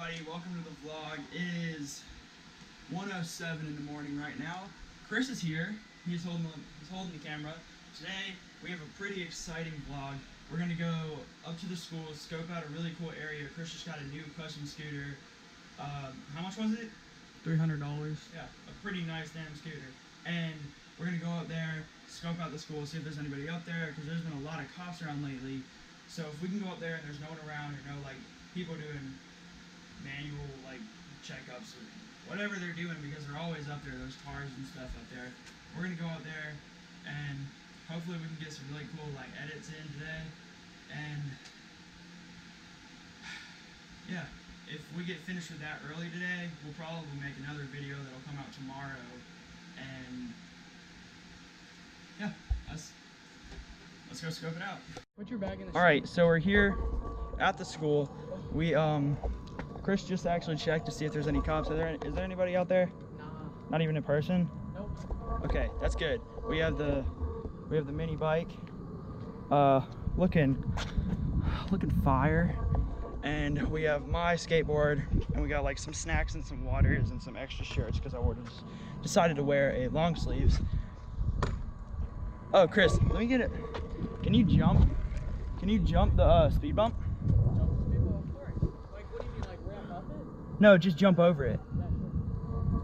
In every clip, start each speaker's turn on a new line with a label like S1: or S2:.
S1: everybody, welcome to the vlog. It is 1:07 in the morning right now. Chris is here. He's holding the camera. Today we have a pretty exciting vlog. We're gonna go up to the school, scope out a really cool area. Chris just got a new custom scooter. How much was it?
S2: $300.
S1: Yeah, a pretty nice damn scooter. And we're gonna go out there, scope out the school, see if there's anybody out there, because there's been a lot of cops around lately. So if we can go up there and there's no one around, or no like people doing manual like checkups or whatever they're doing, because they're always up there, those cars and stuff up there. We're gonna go out there and hopefully we can get some really cool like edits in today. And yeah, if we get finished with that early today, we'll probably make another video that'll come out tomorrow. And yeah, let's go scope it out.
S2: Put your bag in the
S1: All right, so we're here at the school. We Chris just actually checked to see if there's any cops. Is there anybody out there?
S2: Nah.
S1: Not even a person?
S2: Nope.
S1: Okay, that's good. We have the mini bike. Looking fire. And we have my skateboard, and we got like some snacks and some waters and some extra shirts because I decided to wear a long sleeves. Oh, Chris, let me get it. Can you jump? Can you jump the speed bump?
S2: Jump the speed bump, of course. Like, what do you mean, like ramp up it?
S1: No, just jump over it.
S2: Yeah, sure.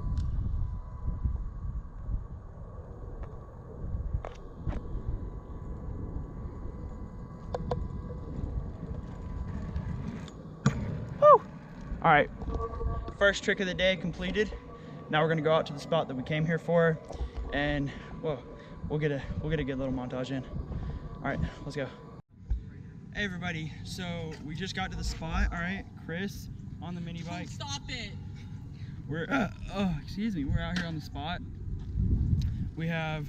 S1: Woo! All right, first trick of the day completed. Now we're gonna go out to the spot that we came here for, and whoa, we'll get a good little montage in. All right, let's go. Hey everybody, so we just got to the spot. All right, Chris on the mini bike.
S2: Stop it!
S1: We're excuse me, we're out here on the spot. We got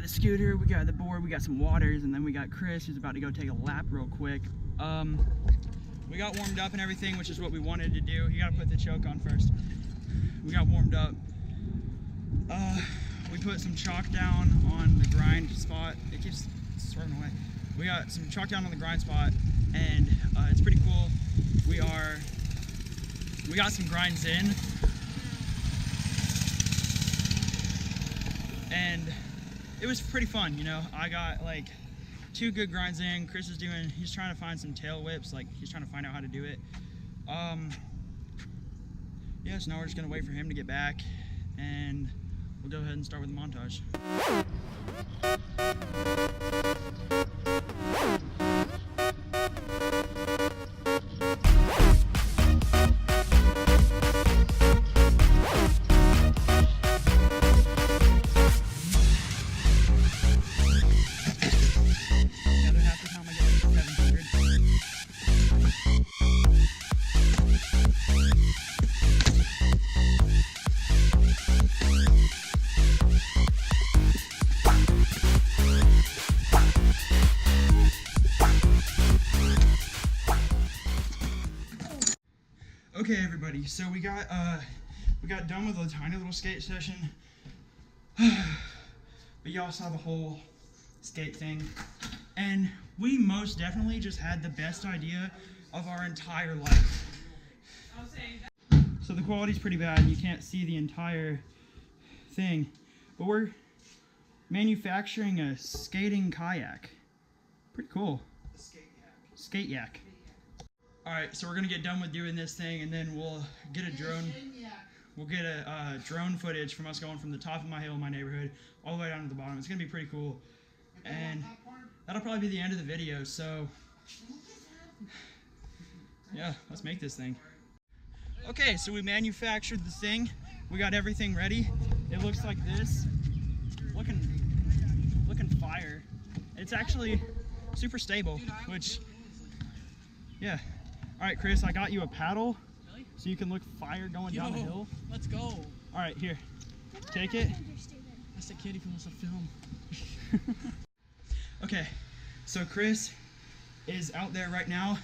S1: the scooter, we got the board, we got some waters, and then we got Chris who's about to go take a lap real quick. We got warmed up and everything, which is what we wanted to do. You gotta put the choke on first. We got warmed up. We put some chalk down on the grind spot. It keeps swerving away. We got some chalk down on the grind spot, and it's pretty cool. We got some grinds in, and it was pretty fun, you know. I got like 2 good grinds in. Chris is he's trying to find some tail whips, like he's trying to find out how to do it. Yeah, so now we're just gonna wait for him to get back, and we'll go ahead and start with the montage. Okay, everybody, so we got done with a tiny little skate session, but y'all saw the whole skate thing, and we most definitely just had the best idea of our entire life. So the quality's pretty bad, and you can't see the entire thing, but we're manufacturing a skating kayak. Pretty cool. Skate yak. Alright, so we're gonna get done with doing this thing, and then we'll get a drone. We'll get a drone footage from us going from the top of my hill in my neighborhood all the way down to the bottom. It's gonna be pretty cool, and that'll probably be the end of the video. So yeah, let's make this thing. Okay, so we manufactured the thing. We got everything ready. It looks like this. Looking fire. It's actually super stable, which yeah. All right, Chris, I got you a paddle, so you can look fire going down the hill.
S2: Let's go.
S1: All right, here, take it.
S2: That's the kid who wants to film.
S1: Okay, so Chris is out there right now,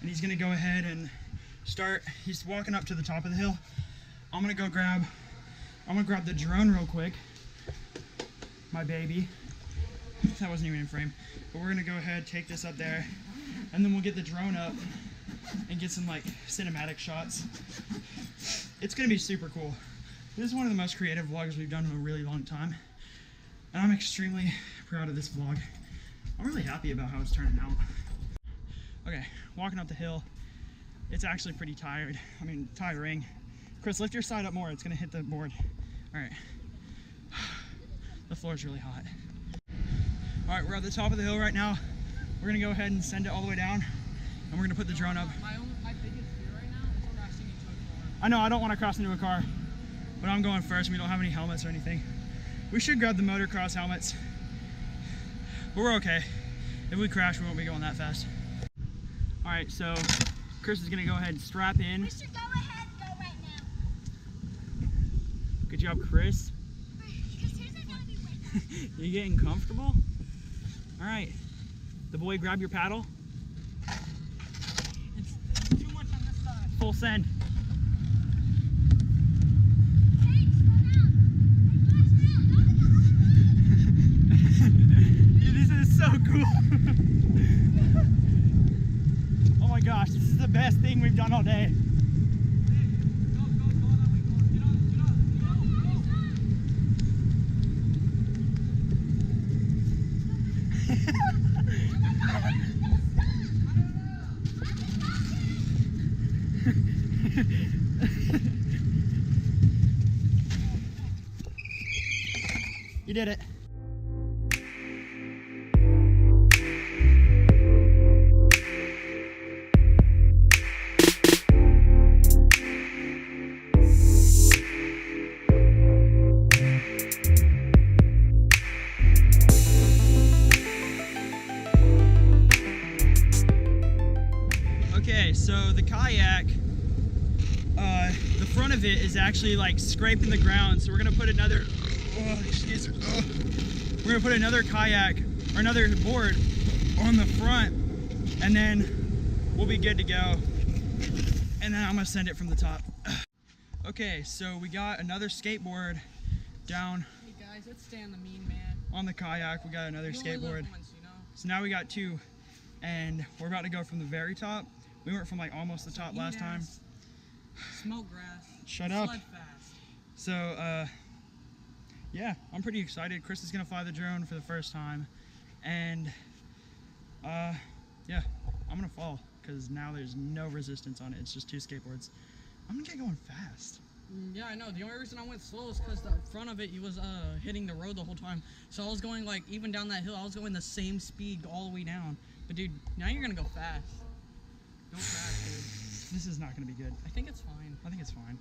S1: and he's gonna go ahead and start. He's walking up to the top of the hill. I'm gonna grab the drone real quick, my baby. That wasn't even in frame, but we're gonna go ahead, take this up there, and then we'll get the drone up and get some like cinematic shots. It's gonna be super cool. This is one of the most creative vlogs we've done in a really long time, and I'm extremely proud of this vlog. I'm really happy about how it's turning out. Okay, walking up the hill. It's actually pretty tiring. Chris, lift your side up more. It's gonna hit the board. All right. The floor's really hot. All right, we're at the top of the hill right now. We're gonna go ahead and send it all the way down, and we're gonna put the drone up.
S2: My biggest fear right now is crashing into a car.
S1: I know, I don't want to cross into a car, but I'm going first. We don't have any helmets or anything. We should grab the motocross helmets, but we're okay. If we crash, we won't be going that fast. All right, so Chris is gonna go ahead and strap in.
S3: We should go ahead and go right now.
S1: Good job, Chris.
S3: Because here's gonna be way faster.
S1: You getting comfortable? All right, the boy, grab your paddle.
S2: It's too much on this side.
S1: Full send.
S3: Hey, slow down.
S1: Dude, this is so cool. Oh my gosh, this is the best thing we've done all day. You did it. Okay, so the kayak, the front of it is actually like scraping the ground. So we're gonna put another, we're gonna put another kayak or another board on the front, and then we'll be good to go. And then I'm gonna send it from the top. Okay, so we got another skateboard down.
S2: Hey guys, let's stay on the mean man.
S1: On the kayak, we got another
S2: You only live
S1: skateboard.
S2: once, you know?
S1: So now we got two, and we're about to go from the very top. We went from like almost the top last time.
S2: Smoke grass.
S1: Shut up.
S2: Sled fast.
S1: So, yeah, I'm pretty excited. Chris is gonna fly the drone for the first time, and yeah, I'm gonna fall because now there's no resistance on it. It's just two skateboards. I'm gonna get going fast.
S2: Yeah, I know. The only reason I went slow is because the front of it, you was hitting the road the whole time. So I was going like even down that hill, I was going the same speed all the way down. But dude, now you're gonna go fast. Don't crash, dude.
S1: This is not gonna be good.
S2: I think it's fine.
S1: I think it's fine.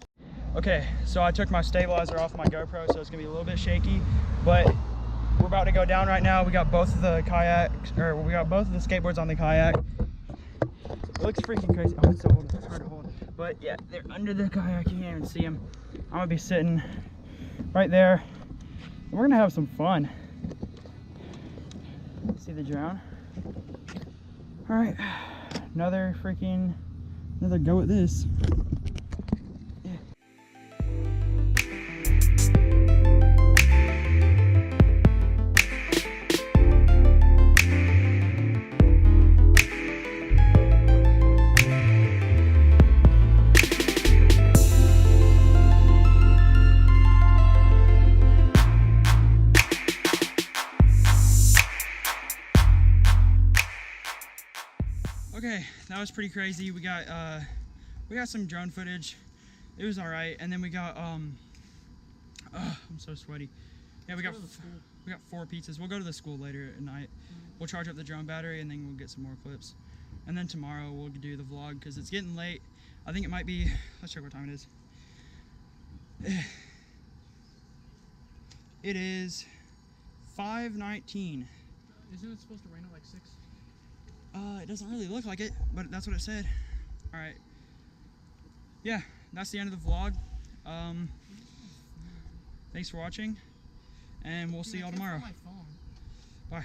S1: Okay, so I took my stabilizer off my GoPro, so it's gonna be a little bit shaky, but we're about to go down right now. We got both of the kayaks, or we got both of the skateboards on the kayak. It looks freaking crazy. Oh, it's so old, it's hard to hold. But yeah, they're under the kayak. You can't even see them. I'm gonna be sitting right there. We're gonna have some fun. See the drone? All right, another go at this. Okay, that was pretty crazy. We got some drone footage. It was all right, and then we got I'm so sweaty. Yeah, we got 4 pizzas. We'll go to the school later at night. We'll charge up the drone battery, and then we'll get some more clips. And then tomorrow we'll do the vlog because it's getting late. I think it might be. Let's check what time it is. It is 5:19.
S2: Isn't it supposed to rain at like 6?
S1: It doesn't really look like it, but that's what it said. All right. Yeah, that's the end of the vlog. Thanks for watching, and we'll see y'all tomorrow. Bye.